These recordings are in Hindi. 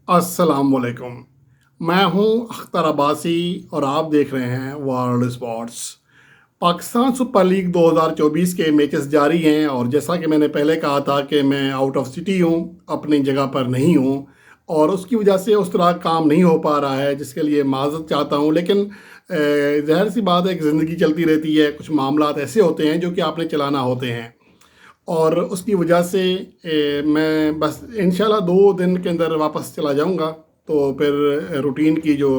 अस्सलाम वालेकुम। मैं हूं अख्तर अब्बासी और आप देख रहे हैं world sports. Pakistan super league 2024 के मैचेस जारी हैं और जैसा कि मैंने पहले कहा था कि मैं आउट ऑफ सिटी हूं, अपनी जगह पर नहीं हूं और उसकी वजह से उस तरह काम नहीं हो पा रहा है, जिसके लिए माज़रत चाहता हूं। लेकिन ज़ाहिर सी बात है कि ज़िंदगी चलती रहती है, कुछ मामलात ऐसे होते हैं जो कि आपने चलाना होते हैं और उसकी वजह से मैं बस इंशाल्लाह 2 दिन के अंदर वापस चला जाऊंगा। तो फिर रूटीन की जो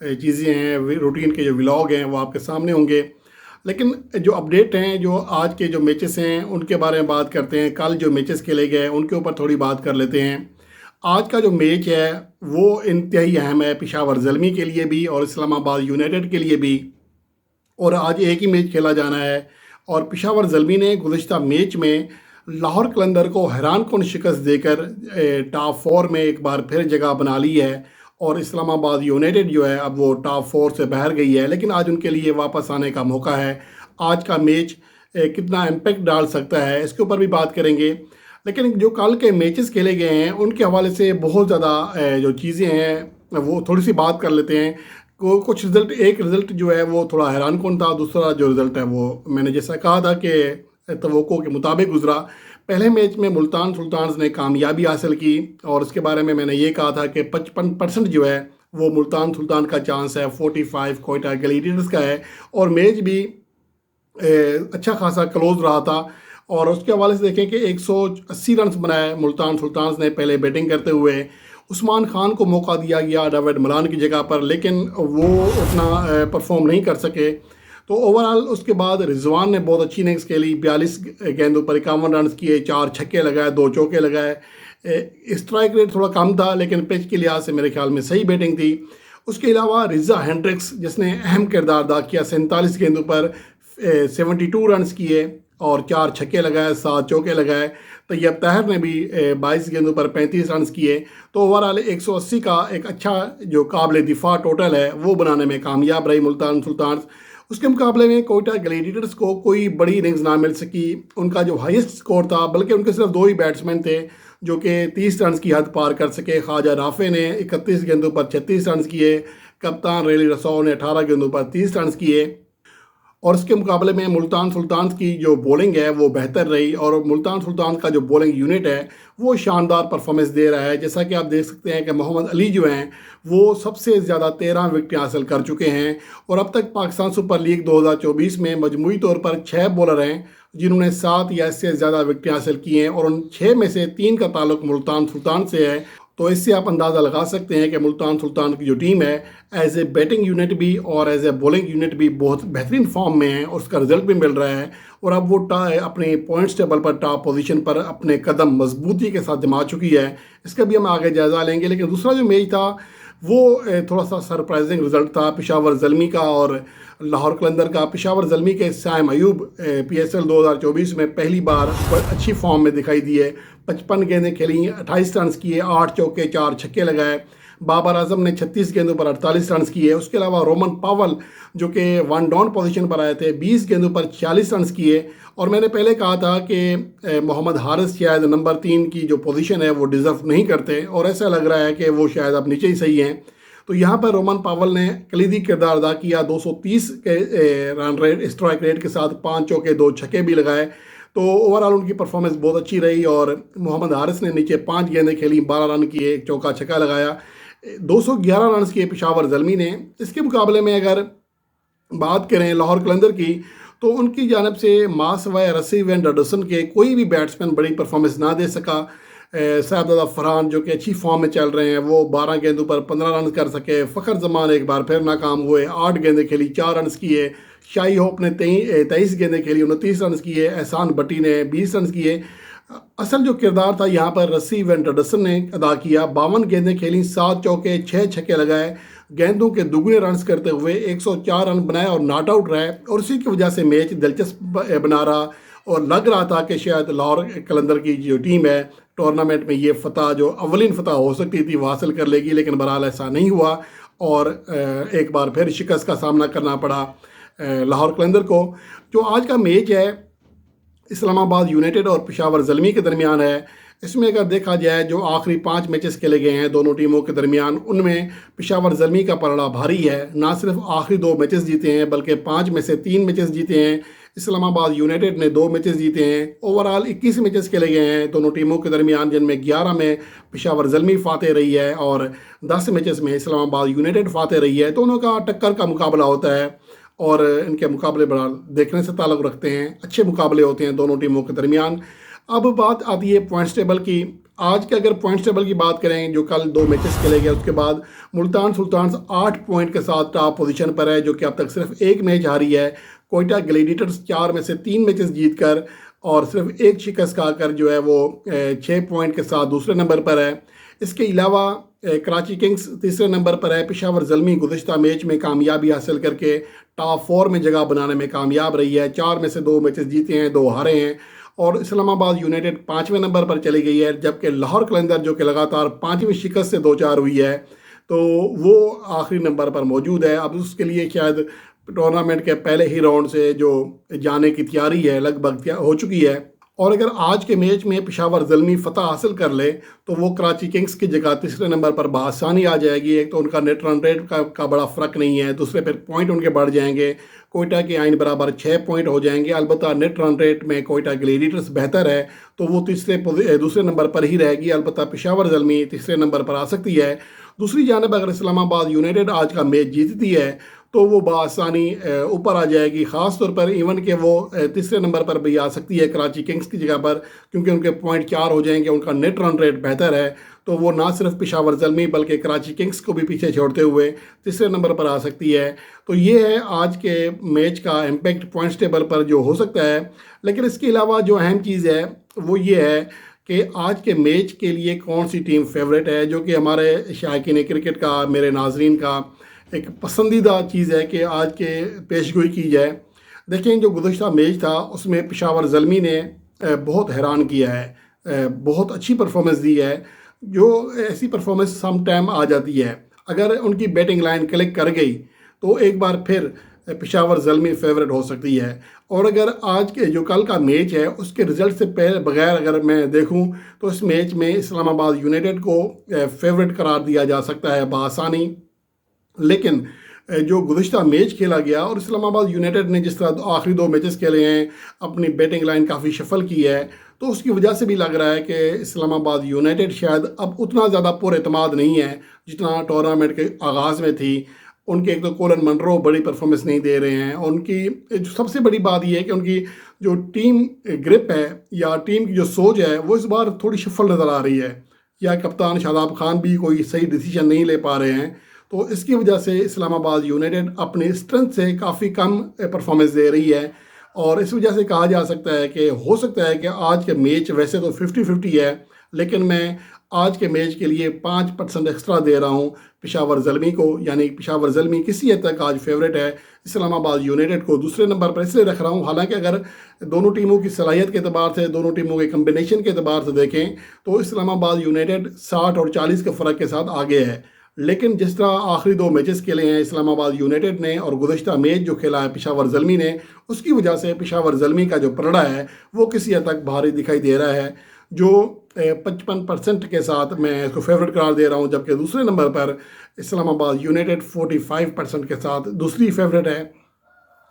चीज़ें हैं, रूटीन के जो व्लॉग हैं वो आपके सामने होंगे। लेकिन जो अपडेट हैं, जो आज के जो मैचेस हैं उनके बारे में बात करते हैं। कल जो मैचेस खेले गए उनके ऊपर थोड़ी बात कर लेते हैं। आज का जो मैच है वो इंतहाई अहम है, पेशावर ज़ल्मी के लिए भी और इस्लामाबाद यूनाइटेड के लिए भी। और आज एक ही मैच खेला जाना है और पेशावर ज़ल्मी ने गुज़िश्ता मैच में लाहौर कलंदर को हैरान कुन शिकस्त देकर टॉप 4 में एक बार फिर जगह बना ली है और इस्लामाबाद यूनाइटेड जो है अब वो टॉप 4 से बाहर गई है। लेकिन आज उनके लिए वापस आने का मौका है। आज का मैच कितना इम्पैक्ट डाल सकता है इसके ऊपर भी बात करेंगे। लेकिन जो कल के मैचेस खेले गए हैं उनके हवाले से बहुत ज़्यादा जो चीज़ें हैं वो थोड़ी सी बात कर लेते हैं। कुछ रिज़ल्ट, एक रिज़ल्ट जो है वो थोड़ा हैरान कौन था, दूसरा जो रिज़ल्ट है वो मैंने जैसा कहा था कि तवक्को के मुताबिक गुजरा। पहले मैच में मुल्तान सुल्तान्स ने कामयाबी हासिल की और उसके बारे में मैंने ये कहा था कि 55% जो है वो मुल्तान सुल्तान का चांस है, 45 कोयटा ग्लैडिएटर्स का है। और मैच भी अच्छा खासा क्लोज रहा था। और उसके हवाले से देखें कि 180 रन बनाए मुल्तान सुल्तान्स ने पहले बैटिंग करते हुए। उस्मान खान को मौका दिया गया डेविड मलान की जगह पर, लेकिन वो उतना परफॉर्म नहीं कर सके। तो ओवरऑल उसके बाद रिजवान ने बहुत अच्छी इनिंग्स खेली, 42 गेंदों पर 51 रन किए, 4 छक्के लगाए, 2 चौके लगाए। स्ट्राइक रेट थोड़ा कम था लेकिन पिच के लिहाज से मेरे ख्याल में सही बैटिंग थी। उसके अलावा रिजा हेंड्रिक्स जिसने अहम किरदार अदा किया, 47 गेंदों पर 72 रन किए और 4 छक्के लगाए, 7 चौके लगाए। तैयब ताहिर ने भी 22 गेंदों पर 35 रन किए। तो ओवरऑल 180 का एक अच्छा जो काबिल दिफा टोटल है वो बनाने में कामयाब रही मुल्तान सुल्तान्स। उसके मुकाबले में कोयटा ग्लैडिएटर्स को कोई बड़ी इनिंग्स ना मिल सकी। उनका जो हाईएस्ट स्कोर था, बल्कि उनके सिर्फ 2 ही बैट्समैन थे जो कि 30 रन की हद पार कर सके। ख्वाजा राफे ने 31 गेंदों पर 36 रन किए, कप्तान रेली रसौ ने 18 गेंदों पर 30 रन किए। और इसके मुकाबले में मुल्तान सुल्तान्स की जो बॉलिंग है वो बेहतर रही और मुल्तान सुल्तान का जो बॉलिंग यूनिट है वो शानदार परफॉर्मेंस दे रहा है। जैसा कि आप देख सकते हैं कि मोहम्मद अली जो हैं वो सबसे ज़्यादा 13 विकेटें हासिल कर चुके हैं और अब तक पाकिस्तान सुपर लीग 2024 में मजमूई तौर पर 6 बॉलर हैं जिन्होंने 7 या इससे ज़्यादा विकेटें हासिल की हैं और उन 6 में से 3 का ताल्लुक मुल्तान सुल्तान से है। तो इससे आप अंदाज़ा लगा सकते हैं कि मुल्तान सुल्तान की जो टीम है एज ए बैटिंग यूनिट भी और एज ए बॉलिंग यूनिट भी बहुत बेहतरीन फॉर्म में है और उसका रिजल्ट भी मिल रहा है। और अब वो अपने पॉइंट्स टेबल पर टॉप पोजीशन पर अपने कदम मजबूती के साथ जमा चुकी है। इसका भी हम आगे जायज़ा लेंगे। लेकिन दूसरा जो मैच था वो थोड़ा सा सरप्राइजिंग रिजल्ट था पेशावर ज़ल्मी का और लाहौर कलंदर का। पेशावर ज़ल्मी के साइम अयूब PSL 2024 में पहली बार अच्छी फॉर्म में दिखाई दिए। 55 गेंदें खेली, 28 रन किए, 8 चौके 4 छक्के लगाए। बाबर आजम ने 36 गेंदों पर 48 रन किए। उसके अलावा रोमन पावल जो कि वन डाउन पोजीशन पर आए थे, 20 गेंदों पर 46 रन किए। और मैंने पहले कहा था कि मोहम्मद हारिस शायद नंबर 3 की जो पोजीशन है वो डिज़र्व नहीं करते और ऐसा लग रहा है कि वो शायद अब नीचे ही सही हैं। तो यहाँ पर रोमन पावल ने कलीदी किरदार अदा किया, 230 के रन रेट स्ट्राइक रेट के साथ 5 चौके 2 छक्के भी लगाए। तो ओवरऑल उनकी परफॉर्मेंस बहुत अच्छी रही। और मोहम्मद हारिस ने नीचे 5 गेंदें खेली, 12 रन किए, एक चौका छक्का लगाया, 211 रन किए पेशावर ज़ल्मी ने। इसके मुकाबले में अगर बात करें लाहौर कलंदर की तो उनकी जानब से मास व रसी व डडसन के कोई भी बैट्समैन बड़ी परफॉर्मेंस ना दे सका। साहबजादा फरहान जो कि अच्छी फॉर्म में चल रहे हैं वो 12 गेंदों पर 15 रन कर सके। फ़खर जमान एक बार फिर नाकाम हुए, 8 गेंदें खेली, 4 रन किए। शाही होप ने 23 गेंदें खेली, 29 रन किए। एहसान भट्टी ने 20 रन किए। असल जो किरदार था यहाँ पर रसी व डडसन ने अदा किया, 52 गेंदें खेली, 7 चौके 6 छक्के लगाए, गेंदों के दुगने रन्स करते हुए 104 रन बनाए और नॉट आउट रहे। और उसी की वजह से मैच दिलचस्प बना रहा और लग रहा था कि शायद लाहौर कलंदर की जो टीम है टूर्नामेंट में ये फ़तह, जो अवलिन फ़तह हो सकती थी, वो हासिल कर लेगी। लेकिन बहरहाल ऐसा नहीं हुआ और एक बार फिर शिकस्त का सामना करना पड़ा लाहौर कलंदर को। जो आज का मैच है इस्लामाबाद यूनाइटेड और पेशावर ज़ल्मी के दरमियान है। इसमें अगर देखा जाए जो आखिरी 5 मैचेस खेले गए हैं दोनों टीमों के दरमियान, उनमें पेशावर ज़ल्मी का पलड़ा भारी है। ना सिर्फ आखिरी 2 मैचेस जीते हैं बल्कि 5 में से 3 मैचेस जीते हैं। इस्लामाबाद यूनाइटेड ने 2 मैचेस जीते हैं। ओवरऑल 21 मैचेस खेले गए हैं दोनों टीमों के दरमियान, जिनमें 11 में पेशावर ज़ल्मी फातेह रही है और 10 मैचेस में इस्लामाबाद यूनाइटेड फातेह रही है। दोनों का टक्कर का मुकाबला होता है और इनके मुकाबले बड़ा देखने से ताल्लुक़ रखते हैं। अच्छे मुकाबले होते हैं दोनों टीमों के दरमियान। अब बात आती है पॉइंट्स टेबल की। आज के अगर पॉइंट्स टेबल की बात करें, जो कल 2 मैचेस खेले गए उसके बाद मुल्तान सुल्तान्स 8 पॉइंट के साथ टॉप पोजीशन पर है, जो कि अब तक सिर्फ एक मैच हारी है। कोयटा ग्लैडिएटर्स 4 में से 3 मैचेस जीतकर और सिर्फ एक शिकस्त खाकर जो है वो 6 पॉइंट के साथ दूसरे नंबर पर है। इसके अलावा कराची किंग्स तीसरे नंबर पर है। पेशावर ज़ल्मी गुज़श्ता मैच में कामयाबी हासिल करके टॉप 4 में जगह बनाने में कामयाब रही है। 4 में से 2 मैचेस जीते हैं, 2 हारे हैं। और इस्लामाबाद यूनाइटेड 5वें नंबर पर चली गई है, जबकि लाहौर कलंदर जो कि लगातार 5वीं शिकस्त से 2-4 हुई है, तो वो आखिरी नंबर पर मौजूद है। अब उसके लिए शायद टूर्नामेंट के पहले ही राउंड से जो जाने की तैयारी है लगभग हो चुकी है। और अगर आज के मैच में पेशावर ज़ल्मी फ़तह हासिल कर ले तो वो कराची किंग्स की जगह तीसरे नंबर पर बआसानी आ जाएगी। एक तो उनका नेट रन रेट का बड़ा फ़र्क नहीं है, दूसरे पर पॉइंट उनके बढ़ जाएंगे। कोयटा के आइन बराबर 6 पॉइंट हो जाएंगे। अलबत्ता नेट रन रेट में कोयटा ग्लैडिएटर्स बेहतर है, तो वो दूसरे नंबर पर ही रहेगी। अलबत्ता पेशावर ज़ल्मी तीसरे नंबर पर आ सकती है। दूसरी जानब अगर इस्लामाबाद यूनाइटेड आज का मैच जीतती है तो वो बआसानी ऊपर आ जाएगी। ख़ास तौर पर इवन के वो तीसरे नंबर पर भी आ सकती है कराची किंग्स की जगह पर, क्योंकि उनके पॉइंट 4 हो जाएंगे। उनका नेट रन रेट बेहतर है, तो वो ना सिर्फ पेशावर ज़ल्मी बल्कि कराची किंग्स को भी पीछे छोड़ते हुए तीसरे नंबर पर आ सकती है। तो ये है आज के मैच का इम्पैक्ट पॉइंट्स टेबल पर जो हो सकता है। लेकिन इसके अलावा जो अहम चीज़ है वो ये है कि आज के मैच के लिए कौन सी टीम फेवरेट है, जो कि हमारे शायकीन क्रिकेट का, मेरे नाजरीन का एक पसंदीदा चीज़ है कि आज के पेशगोई की जाए। देखें, जो गुज़श्ता मैच था उसमें पेशावर ज़ल्मी ने बहुत हैरान किया है, बहुत अच्छी परफॉर्मेंस दी है। जो ऐसी परफॉर्मेंस सम टाइम आ जाती है, अगर उनकी बैटिंग लाइन क्लिक कर गई तो एक बार फिर पेशावर ज़ल्मी फेवरेट हो सकती है। और अगर आज के जो कल का मैच है उसके रिज़ल्ट से पहले बगैर अगर मैं देखूं तो इस मैच में इस्लामाबाद यूनाइटेड को फेवरेट करार दिया जा सकता है बआसानी। लेकिन जो गुज़श्ता मैच खेला गया और इस्लामाबाद यूनाइटेड ने जिस तरह आखिरी 2 मैचेस खेले हैं, अपनी बैटिंग लाइन काफ़ी शफल की है, तो उसकी वजह से भी लग रहा है कि इस्लामाबाद यूनाइटेड शायद अब उतना ज़्यादा पुरएतमाद नहीं है जितना टूर्नामेंट के आगाज़ में थी। उनके एक तो कोलन मंड्रो बड़ी परफॉर्मेंस नहीं दे रहे हैं। उनकी जो सबसे बड़ी बात यह है कि उनकी जो टीम ग्रिप है या टीम की जो सोच है वो इस बार थोड़ी शफल नज़र आ रही है, या कप्तान शादाब खान भी कोई सही डिसीजन नहीं ले पा रहे हैं। तो इसकी वजह से इस्लामाबाद यूनाइटेड अपनी स्ट्रेंथ से काफ़ी कम परफॉर्मेंस दे रही है। और इस वजह से कहा जा सकता है कि हो सकता है कि आज के मैच वैसे तो 50-50 है, लेकिन मैं आज के मैच के लिए 5% एक्स्ट्रा दे रहा हूँ पेशावर ज़ल्मी को। यानी पेशावर ज़ल्मी किसी हद तक आज फेवरेट है। इस्लामाबाद यूनाइटेड को दूसरे नंबर पर इसलिए रख रहा हूँ, हालांकि अगर दोनों टीमों की सलाहियत के अतबार से, दोनों टीमों के कम्बिनेशन के अतबार से देखें तो इस्लामाबाद यूनाइटेड 60 और 40 के फ़र्क के साथ आगे है। लेकिन जिस तरह आखिरी 2 मैचेस खेले हैं इस्लामाबाद यूनाइटेड ने और गुज़श्ता मैच जो खेला है पेशावर ज़ल्मी ने, उसकी वजह से पेशावर ज़ल्मी का जो पलड़ा है वो किसी हद तक भारी दिखाई दे रहा है। जो 55% के साथ मैं इसको फेवरेट करार दे रहा हूँ, जबकि दूसरे नंबर पर इस्लामाबाद यूनाइटेड 45% के साथ दूसरी फेवरेट है।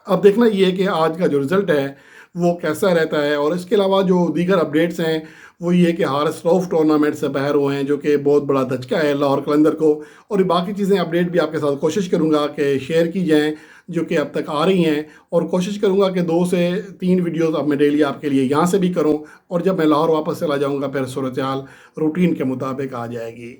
अब देखना ये है कि आज का जो रिज़ल्ट है वो कैसा रहता है। और इसके अलावा जो दीगर अपडेट्स हैं वो ये कि हारिस रऊफ़ टूर्नामेंट से बाहर हुए हैं, जो कि बहुत बड़ा धचका है लाहौर कलंदर को। और बाकी चीज़ें अपडेट भी आपके साथ कोशिश करूँगा कि शेयर की जाएँ जो कि अब तक आ रही हैं, और कोशिश करूँगा कि 2 से 3 वीडियोज़ अब मैं डेली आपके लिए यहाँ से भी करूँ। और जब मैं लाहौर वापस चला जाऊँगा फिर सूरत हाल रूटीन के मुताबिक आ जाएगी।